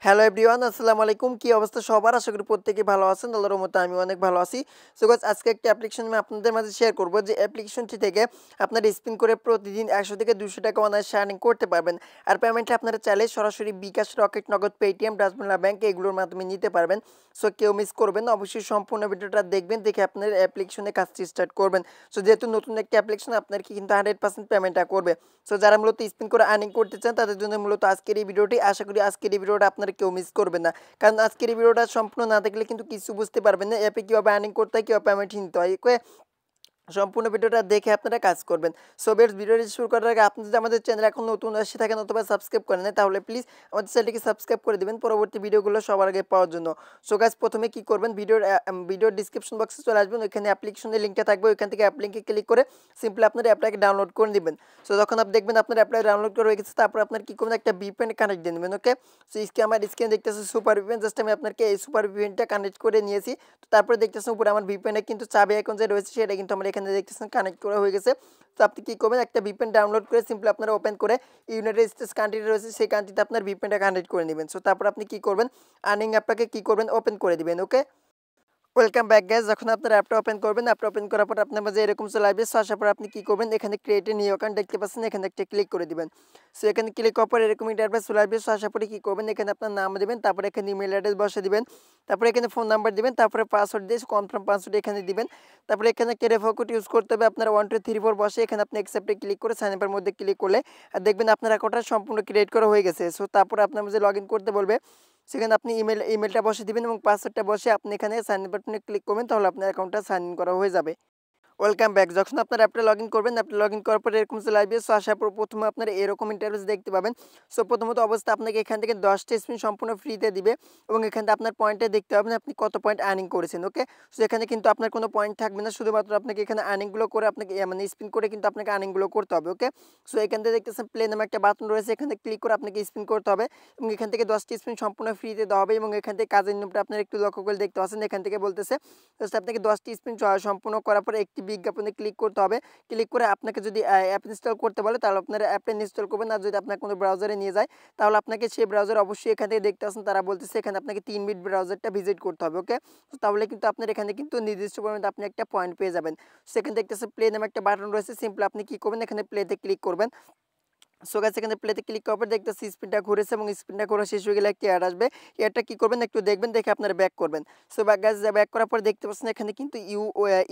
Hello everyone, আসসালামু আলাইকুম। কি অবস্থা সবার? আশা করি প্রত্যেকেই ভালো আছেন। আল্লাহর রহমতে আমি অনেক ভালো আছি। সো গাইস, আজকে একটা অ্যাপ্লিকেশন আমি আপনাদের মাঝে শেয়ার করব, যে অ্যাপ্লিকেশনটি থেকে আপনারা স্পিন করে প্রতিদিন 100 থেকে 200 টাকা অনায়াসে আর্নিং করতে পারবেন। আর পেমেন্টটা আপনারা চাইলে সরাসরি বিকাশ, রকেট, নগদ, পেটিএম, বাংলা ব্যাংক এগুলোর মাধ্যমে নিতে পারবেন। সো কেউ মিস করবেন না, অবশ্যই সম্পূর্ণ ভিডিওটা দেখবেন, দেখে আপনার অ্যাপ্লিকেশনে কাজটি স্টার্ট করবেন। সো যেহেতু নতুন একটা অ্যাপ্লিকেশন, আপনার কিন্তু 100% পেমেন্টটা করবে। সো যারা মূলত স্পিন করে আর্নিং করতে চান তাদের জন্য মূলত আজকের এই ভিডিওটি। আশা করি আজকের এই ভিডিওটা আপনারা কেউ মিস করবেন না, কারণ আজকের এই ভিডিওটা সম্পূর্ণ না দেখলে কিন্তু কিছু বুঝতে পারবেন না অ্যাপে কীভাবে আর্নিং করতে হয়, কীভাবে পেমেন্ট নিতে হয়। ওকে, সম্পূর্ণ ভিডিওটা দেখে আপনারা কাজ করবেন। সো বেশ, ভিডিওটি শুরু করার আগে আপনি যদি আমাদের চ্যানেল এখন নতুন এসে থাকেন অথবা সাবস্ক্রাইব করেন না, তাহলে প্লিজ আমাদের চ্যানেলটিকে সাবস্ক্রাইব করে দিবেন পরবর্তী ভিডিওগুলো সবার আগে পাওয়ার জন্য। সো গাইস, প্রথমে কি করবেন, ভিডিওর ডিসক্রিপশন বক্সে চলে আসবেন, ওইখানে অ্যাপ্লিকেশনের লিঙ্কটা থাকবে, ওইখান থেকে অ্যাপ লিঙ্কে ক্লিক করে সিম্পলি আপনার অ্যাপটাকে ডাউনলোড করে দিবেন। সো যখন আপনি দেখবেন আপনার অ্যাপটা ডাউনলোড করে হয়ে গেছে, তারপর আপনার কি করবেন, একটা ভিপিএন কানেক্ট দিয়ে নেবেন। ওকে, সো আমার স্ক্রিনে দেখতেছে সুপার ভিপিএন, জাস্ট আমি আপনাকে এই সুপার ভিপিএনটা কানেক্ট করে নিয়েছি। তো তারপরে দেখতেছেন উপরে আমার ভিপিএনে কিন্তু চাবি আইকন যে রয়েছে সেটা কিন্তু আমার এখানে দেখতেছেন কানেক্ট করা হয়ে গেছে। তো আপনি কি করবেন, একটা ভিপিএন ডাউনলোড করে সিম্পলি আপনারা ওপেন করে ইউনাইটেড স্টেটস কান্ট্রি রয়েছে সেই কান্ট্রিতে আপনার ভিপিএনটা কানেক্ট করে নেবেন। সো তারপর আপনি কি করবেন, আর্নিং অ্যাপটাকে কি করবেন, ওপেন করে দিবেন। ওকে, ওয়েলকাম ব্যাক গাইস। যখন আপনার অ্যাপটা ওপেন করবেন, অ্যাপটা ওপেন করার পর আপনার মাঝে এরকম চলে আসবে। সো আসার পর আপনি কি করবেন, এখানে ক্রিয়েট এ নিউ অ্যাকাউন্ট দেখতে পাচ্ছেন, এখানে একটা ক্লিক করে দিবেন। সো এখানে ক্লিক করার পর এরকম ইন্টারফেস চলে আসবে। সো আসার পরে কি করবেন, এখানে আপনার নাম দিবেন, তারপরে এখানে ইমেল অ্যাড্রেস বসে দিবেন, তারপরে এখানে ফোন নাম্বার দিবেন, তারপরে পাসওয়ার্ড দিয়ে কনফার্ম পাসওয়ার্ড এখানে দিবেন। তারপরে এখানে একটা রেফার কোড ইউজ করতে হবে আপনার 1 2 3 4 বসে, এখানে আপনি অ্যাকসেপ্টে ক্লিক করে সাইন আপের মধ্যে ক্লিক করলে আর দেখবেন আপনার অ্যাকাউন্টটা সম্পূর্ণ ক্রিয়েট করা হয়ে গেছে। সো তারপরে আপনার মাঝে লগ ইন করতে বলবে, সেখানে আপনি ইমেলটা বসে দিবেন এবং পাসওয়ার্ডটা বসে আপনি এখানে সাইন ইন বাটনে ক্লিক করবেন, তাহলে আপনার অ্যাকাউন্টটা সাইন ইন করা হয়ে যাবে। Welcome back. যখন আপনার অ্যাপটা লগ ইন করবেন, অ্যাপটা লগ ইন করার পরে এরকম চলে আসবে। সো আসার পর প্রথমে আপনার এরকম ইন্টারফেস দেখতে পাবেন। সো প্রথমত অবস্থা আপনাকে এখান থেকে 10টা স্পিন সম্পূর্ণ ফ্রিতে দিবে এবং এখান থেকে আপনার পয়েন্টে দেখতে পাবেন আপনি কত পয়েন্ট আর্নিং করেছেন। ওকে, সো এখানে কিন্তু আপনার কোনো পয়েন্ট থাকবে না, শুধুমাত্র আপনাকে এখানে আর্নিংগুলো করে আপনাকে মানে স্পিন করে কিন্তু আপনাকে আর্নিংগুলো করতে হবে। ওকে, সো এখান থেকে দেখতেছেন প্লে নামে একটা বাটন রয়েছে, এখানে ক্লিক করে আপনাকে স্পিন করতে হবে এবং এখান থেকে 10টি স্পিন সম্পূর্ণ ফ্রিতে দেওয়া হবে এবং এখান থেকে কাজের নিয়মটা আপনার একটু লক্ষ্য করে দেখতে পাচ্ছেন। এখান থেকে বলতেছে জাস্ট আপনাকে 10টি স্পিন সম্পূর্ণ করার পরে একটি বিজ্ঞাপনে ক্লিক করতে হবে। ক্লিক করে আপনাকে যদি অ্যাপ ইনস্টল করতে বলে তাহলে আপনারা অ্যাপটা ইনস্টল করবেন, আর যদি আপনার কোনো ব্রাউজারে নিয়ে যায় তাহলে আপনাকে সেই ব্রাউজার অবশ্যই এখান থেকে দেখতে পাচ্ছেন তারা বলতেছে এখানে আপনাকে 3 মিনিট ব্রাউজারটা ভিজিট করতে হবে। ওকে, তাহলে কিন্তু আপনার এখানে কিন্তু নির্দিষ্ট পরিমাণে আপনি একটা পয়েন্ট পেয়ে যাবেন। সেখানে দেখতেছে প্লে নামে একটা বাটন রয়েছে, সিম্পলি আপনি কি করবেন, এখানে প্লেতে ক্লিক করবেন। সো গাইস, এখানে প্লেতে ক্লিক করার পর দেখতেছি স্পিনটা ঘুরেছে এবং স্পিনটা ঘোরা শেষ হয়ে গেলে একটি অ্যাড আসবে। অ্যাডটা কি করবেন, একটু দেখবেন, দেখে আপনারা ব্যাক করবেন। সো গাইস, ব্যাক করার পর দেখতে পাচ্ছেন এখানে কিন্তু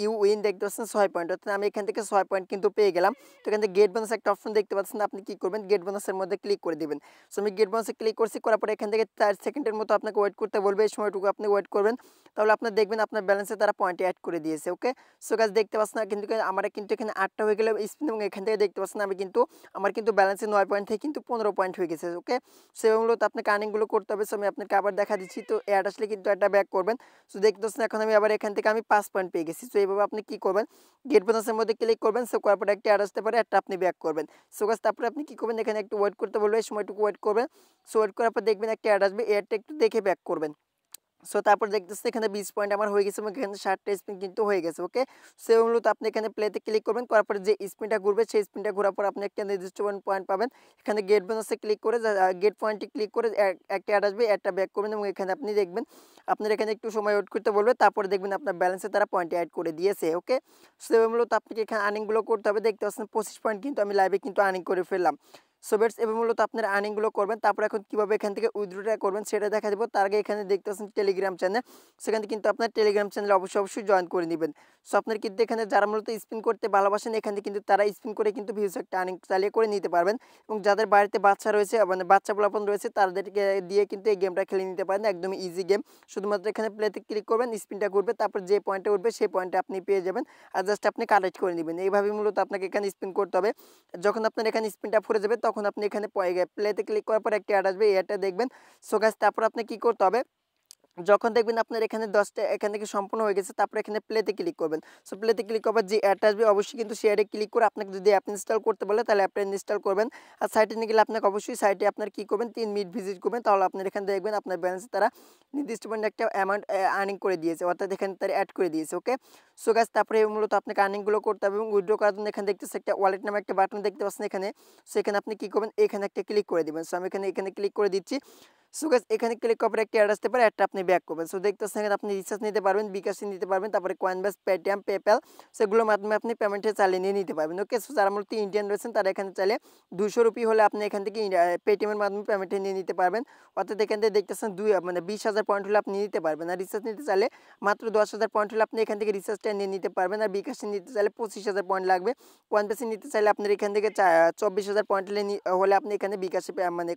ইউ উইন দেখতে পাচ্ছেন 6 পয়েন্ট, অর্থাৎ আমি এখান থেকে 6 পয়েন্ট কিন্তু পেয়ে গেলাম। তো এখান থেকে গেট বোনাস একটা অপশন দেখতে পাচ্ছেন, আপনি কি করবেন, গেট বোনাসের মধ্যে ক্লিক করে দিবেন। সো আমি গেট বোনাসে ক্লিক করছি, করার পরে এখান থেকে 4 সেকেন্ডের মতো আপনাকে ওয়েট করতে বলবে, এই সময়টুকু আপনি ওয়েট করবেন, তাহলে আপনার দেখবেন আপনার ব্যালেন্সে তারা পয়েন্ট অ্যাড করে দিয়েছে। ওকে, সো গাইস দেখতে পাচ্ছেন কিন্তু আমার কিন্তু এখানে 8টা হয়ে গেল স্পিন এবং এখান থেকে দেখতে পাচ্ছেন আমি কিন্তু আমার কিন্তু ব্যালেন্সে 9 পয়েন্ট থেকে কিন্তু 15 পয়েন্ট হয়ে গেছে। ওকে, সেগুলো তো আপনাকে আর্নিংগুলো করতে হবে। সো আমি আপনাকে আবার দেখা দিচ্ছি, তো অ্যাড আসলে কিন্তু একটা ব্যাক করবেন। সো দেখতে পাচ্ছেন এখন আমি আবার এখান থেকে আমি 5 পয়েন্ট পেয়ে গেছি। সো এইভাবে আপনি কি করবেন, গেট বোনাসের মধ্যে ক্লিক করবেন। সো করার পরে একটা অ্যাড আসতে পারে, একটা আপনি ব্যাক করবেন। সো গাইস, তারপরে আপনি কি করবেন, এখানে একটু ওয়েট করতে বলবে, এই সময়টুকু ওয়েট করবেন। সো ওয়েট করার পর দেখবেন একটা অ্যাড আসবে, অ্যাডটা একটু দেখে ব্যাক করবেন। সো তারপর দেখতেছি এখানে 20 পয়েন্ট আমার হয়ে গেছে এবং এখানে 60টা স্পিন কিন্তু হয়ে গেছে। ওকে, সো মূলত আপনি এখানে প্লেতে ক্লিক করবেন, করার পরে যে স্পিনটা ঘুরবে সেই স্পিনটা ঘোরার পর আপনি একটা নির্দিষ্ট পয়েন্ট পাবেন। এখানে গেট বোনাসে ক্লিক করে গেট পয়েন্টে ক্লিক করে একটা অ্যাড আসবে, অ্যাডটা ব্যাক করবেন এবং এখানে আপনি দেখবেন আপনার এখানে একটু সময় ওয়েট করতে বলবে, তারপরে দেখবেন আপনার ব্যালেন্সে তারা পয়েন্ট অ্যাড করে দিয়েছে। ওকে, সো মূলত আপনাকে এখানে আর্নিংগুলো করতে হবে। দেখতে পাচ্ছেন 25 পয়েন্ট কিন্তু আমি লাইভে কিন্তু আর্নিং করে ফেললাম। সো বেটস, এবার মূলত আপনার আর্নিংগুলো করবেন। তারপর এখন কীভাবে এখান থেকে উইথড্রটা করবেন সেটা দেখা দেবো। তার আগে এখানে দেখতে পাচ্ছেন টেলিগ্রাম চ্যানেল, সেখানে কিন্তু আপনার টেলিগ্রাম চ্যানেলে অবশ্যই জয়েন করে নেবেন। সো আপনার কিন্তু এখানে যারা মূলত স্পিন করতে ভালোবাসেন এখানে কিন্তু তারা স্পিন করে কিন্তু ভিউজ একটা আর্নিং চালিয়ে করে নিতে পারবেন এবং যাদের বাড়িতে বাচ্চা রয়েছে মানে বাচ্চা পোলাপন রয়েছে তাদেরকে দিয়ে কিন্তু এই গেমটা খেলে নিতে পারেন, একদমই ইজি গেম। শুধুমাত্র এখানে প্লেতে ক্লিক করবেন, স্পিনটা ঘুরবে, তারপর যে পয়েন্টে উঠবে সেই পয়েন্টে আপনি পেয়ে যাবেন আর জাস্ট আপনি কালেক্ট করে নেবেন। এইভাবে মূলত আপনাকে এখানে স্পিন করতে হবে। যখন আপনার এখানে স্পিনটা ফুরে যাবে তখন আপনি এখানে প্লেতে ক্লিক করার পর একটা অ্যাড আসবে, এই অ্যাডটা দেখবেন। সো গাইস, তারপর আপনি কি করতে হবে, যখন দেখবেন আপনার এখানে 10টা এখান থেকে সম্পূর্ণ হয়ে গেছে তারপরে এখানে প্লেতে ক্লিক করবেন। সো প্লেতে ক্লিক করার যে অ্যাডটা আসবে অবশ্যই কিন্তু সেই অ্যাডে ক্লিক করে আপনাকে যদি অ্যাপ ইনস্টল করতে বলে তাহলে অ্যাপটা ইনস্টল করবেন। আর সাইটে নিয়ে গেলে আপনাকে অবশ্যই সাইটে আপনার কী করবেন 3 মিনিট ভিজিট করবেন, তাহলে আপনার এখানে দেখবেন আপনার ব্যালেন্সে তারা নির্দিষ্ট পরিমাণে একটা অ্যামাউন্ট আর্নিং করে দিয়েছে, অর্থাৎ এখানে তারা অ্যাড করে দিয়েছে। ওকে, সো গাইস, তারপরে মূলত আপনাকে আর্নিংগুলো করতে হবে এবং উইথড্র করার জন্য এখানে দেখতেছে একটা ওয়ালেট নামে একটা বাটন দেখতে পাচ্ছেন এখানে। সো এখানে আপনি কী করবেন, এখানে একটা ক্লিক করে দেবেন। সো আমি এখানে ক্লিক করে দিচ্ছি। সো গাইস এখানে ক্লিক করার পরে একটা অ্যাড আসতে পারে, অ্যাডটা আপনি ব্যাক করবেন। সো দেখতেছেন এখানে আপনি রিচার্জ নিতে পারবেন, বিকাশে নিতে পারবেন, তারপরে কয়েনবেস, পেটিএম, পেপ্যাল সেগুলোর মাধ্যমে আপনি পেমেন্টে চালিয়ে নিয়ে নিতে পারবেন। ওকে, সো যারা মূলত ইন্ডিয়ান রয়েছেন তারা এখানে চাইলে 200 রুপি হলে আপনি এখান থেকে পেটিএমের মাধ্যমে পেমেন্টে নিয়ে নিতে পারবেন। অর্থাৎ এখান থেকে দেখতেছেন 20,000 পয়েন্ট হলে আপনি নিতে পারবেন। আর রিচার্জ নিতে চাইলে মাত্র 10,000 পয়েন্ট হলে আপনি এখান থেকে রিচার্জটা নিয়ে নিতে পারবেন। আর বিকাশে নিতে চাইলে 25,000 পয়েন্ট লাগবে। কয়েনবেসে নিতে চাইলে আপনার এখান থেকে 24,000 পয়েন্ট হলে আপনি এখানে বিকাশে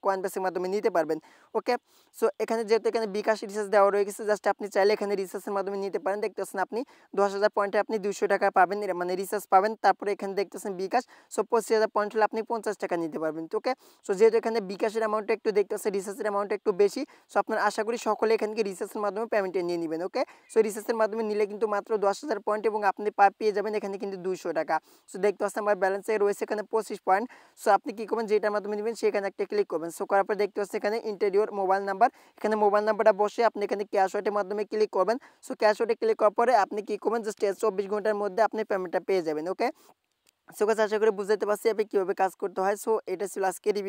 কয়েনবেসের মাধ্যমে নিতে পারবেন। ওকে, সো এখানে যেহেতু এখানে বিকাশ রিচার্জ দেওয়া রয়ে গেছে, জাস্ট আপনি চাইলে এখানে রিচার্জের মাধ্যমে নিতে পারেন। দেখতেছেন আপনি 10,000 পয়েন্টে আপনি 200 টাকা পাবেন, রিচার্জ পাবেন। তারপরে এখানে দেখতেছেন বিকাশ, সো 25,000 পয়েন্ট হলে আপনি 50 টাকা নিতে পারবেন। তো ওকে, সো যেহেতু এখানে বিকাশের অ্যামাউন্টটা একটু দেখতেছে, রিচার্জের অ্যামাউন্টটা একটু বেশি, সো আপনার আশা করি সকলে এখান থেকে রিচার্জের মাধ্যমে পেমেন্টে নিয়ে নেবেন। ওকে, সো রিচার্জের মাধ্যমে নিলে কিন্তু মাত্র 10,000 পয়েন্ট এবং আপনি পেয়ে যাবেন এখানে কিন্তু 200 টাকা। সো দেখতে পাচ্ছেন আমার ব্যালেন্সে রয়েছে এখানে 25 পয়েন্ট। সো আপনি কি করবেন, যেটার মাধ্যমে নেবেন সেখানে একটা ক্লিক করবেন। সো করার পর দেখতে পাচ্ছেন এখানে ইন্টারিয়র মোবাইল নাম্বার, এখানে মোবাইল নাম্বারটা বসে আপনি এখানে ক্যাশ ওয়াটের মাধ্যমে ক্লিক করবেন। সো ক্যাশ ওয়াটে ক্লিক করার পরে আপনি কি করবেন, জাস্ট 24 ঘন্টার মধ্যে আপনি পেমেন্টটা পেয়ে যাবেন। ওকে, সো গাইস আশা করি বুঝতে পারছি আপনি কীভাবে কাজ করতে হয়। সো এটা ছিল আজকের এই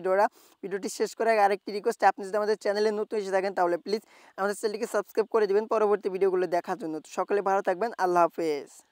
ভিডিওটি শেষ করার আগে আরেকটি রিকোয়েস্ট, আপনি যদি আমাদের চ্যানেলে নতুন এসে থাকেন তাহলে প্লিজ আমাদের চ্যানেলটিকে সাবস্ক্রাইব করে দিবেন পরবর্তী ভিডিওগুলো দেখার জন্য। তো সকলে ভালো থাকবেন, আল্লাহ হাফেজ।